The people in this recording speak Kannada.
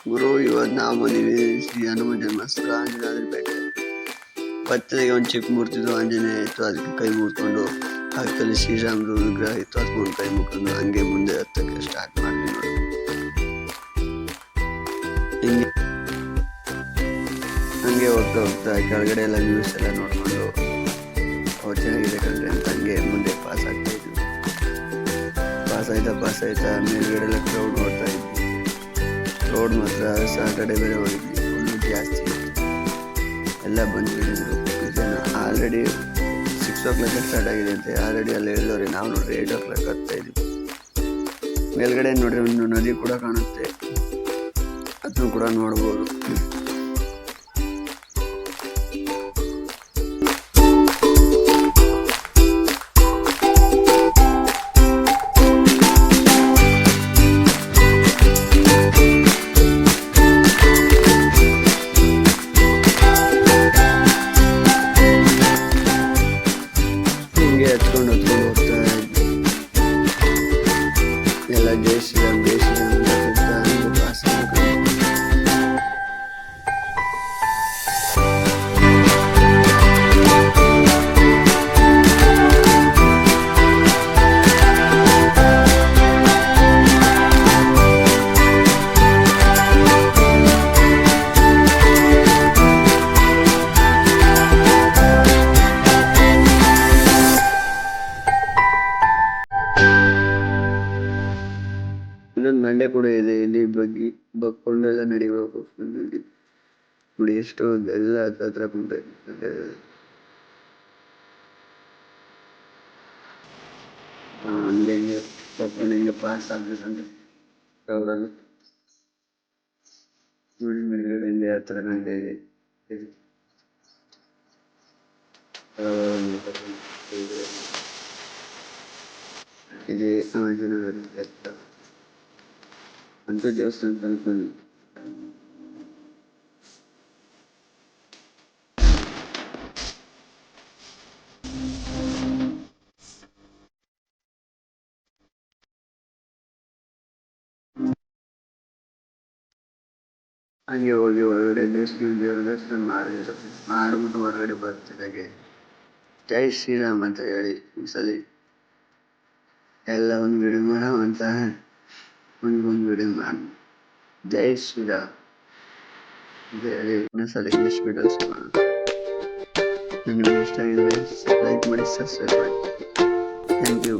ಗುರು ಇವತ್ತು ನಾವು ಬಂದಿವಿ ಶ್ರೀ ಹನುಮ ಜನ್ಮಸ್ಥಳ ಆಂಜನೇಯ ಪೇಟೆ. ಪಕ್ಕದಾಗೆ ಒಂದು ಚಿಕ್ಕ ಮೂರ್ತಿದು ಆಂಜನೇಯ ಇತ್ತು, ಅದಕ್ಕೆ ಕೈ ಮುಟ್ಕೊಂಡು ಪಕ್ಕದಲ್ಲಿ ಶ್ರೀರಾಮರು ವಿಗ್ರಹ ಇತ್ತು, ಅದಕ್ಕೆ ಕೈ ಮುಟ್ಕೊಂಡು ಹಂಗೆ ಮುಂದೆ ಹತ್ತಕ್ಕೆ ಸ್ಟಾರ್ಟ್ ಮಾಡಿದ್ವಿ ನೋಡಿ. ಹಿಂಗೆ ಹಂಗೆ ಹೋಗ್ತಾ ಹೋಗ್ತಾ ಕೆಳಗಡೆ ಎಲ್ಲ ವ್ಯೂಸ್ ಎಲ್ಲ ನೋಡ್ಕೊಂಡು ಅವ್ರು ಚೆನ್ನಾಗಿದೆ ಕಣ್ರಿ ಅಂತ ಹಂಗೆ ಮುಂದೆ ಪಾಸ್ ಆಗ್ತಾ ಇದ್ವಿ. ಪಾಸ್ ಆಯ್ತಾ ಮೇಲ್ಗಡೆ ಎಲ್ಲ ಕ್ರೌಡ್ ನೋಡ್ತಾ ಇದ್ವಿ. ರೋಡ್ ಮಾತ್ರ ಸಾಟರ್ಡೆ ಬೇರೆ ಹೋಗಿದ್ವಿ, ಫುಲ್ಲು ಜಾಸ್ತಿ ಇತ್ತು, ಎಲ್ಲ ಬಂದ್ಬಿಟ್ಟಿದ್ರು ಜನ. ಆಲ್ರೆಡಿ 6 o'clock ಸ್ಟಾರ್ಟ್ ಆಗಿದೆ ಅಂತೆ, ಆಲ್ರೆಡಿ ಅಲ್ಲಿ ಹೇಳಿದವ್ರೆ. ನಾವು ನೋಡ್ರಿ 8 o'clock ಆಗ್ತಾ ಇದ್ವಿ. ಮೇಲ್ಗಡೆ ನೋಡ್ರಿ ಒಂದು ನದಿ ಕೂಡ ಕಾಣುತ್ತೆ, ಅದನ್ನು ಕೂಡ ನೋಡ್ಬೋದು. ಹಿಂಗೆ ಹತ್ಕೊಂಡು ಹೋಗ್ತಾ ಇದ್ವಿ. ಎಲ್ಲ ಜೈ ಶ್ರೀರಾಮ್ ಅಂತ ಹಂಗೆ ಪಾಸ್ ಮಾಡ್ಕೊಂಡು ಇನ್ನೊಂದು ಮಂಡ್ಯ ಕೂಡ ಇದೆ. ಇಲ್ಲಿ ಬಗ್ಕೊಂಡೆಲ್ಲ ನಡಿಬೇಕು. ನೋಡಿ ಎಷ್ಟು ಎಲ್ಲ ಹತ್ರ ಕುಂಟೆ ಹಂಗೆ ಬಗ್ಕೊಂಡು ಹಿಂಗೆ ಪಾಸ್ ಆಗ್ಬೇಕಂದ್ರೆ ಅವರಲ್ಲಿ ನೋಡಿ ಮೇಲ್ಗಡೆ ಇಲ್ಲಿ ಹತ್ರ ಗಂಟೆ ಇದೆ. ಇದೆ ಆಂಜನೇಯ ಬೆಟ್ಟ ಅಂತ ದೇವಸ್ಥಾನ ತಲುಪಲ್ಲಿ. ಹಂಗೆ ಹೋಗಿ ಹೊರಗಡೆ ದೇವರ ದರ್ಶನ ಮಾಡಿಬಿಟ್ಟು ಹೊರಗಡೆ ಬರ್ತಿದ್ದಾಗೆ ಜೈ ಶ್ರೀರಾಮ್ ಅಂತ ಹೇಳಿ ಒಂದ್ಸಲಿ ಎಲ್ಲ ಒಂದು ವಿಡಿಯೋ ಮಾಡೋ ಅಂತ ಒಂದು ವಿಡಿಯೋ ಮಾಡಿ ಜೈ ಶ್ರೀರಾಮ್ ಅಂತ ಹೇಳಿ ಇನ್ನೊಂದ್ಸಲ ಇಂಗ್ಲೀಷ್ ವಿಡಿಯೋಸ್ ಮಾಡೋಣ. ನಿಮಗೆ ಇಷ್ಟ ಆಗಿದ್ರೆ ಲೈಕ್ ಮಾಡಿ, ಸಬ್ಸ್ಕ್ರೈಬ್ ಮಾಡಿ. Thank you.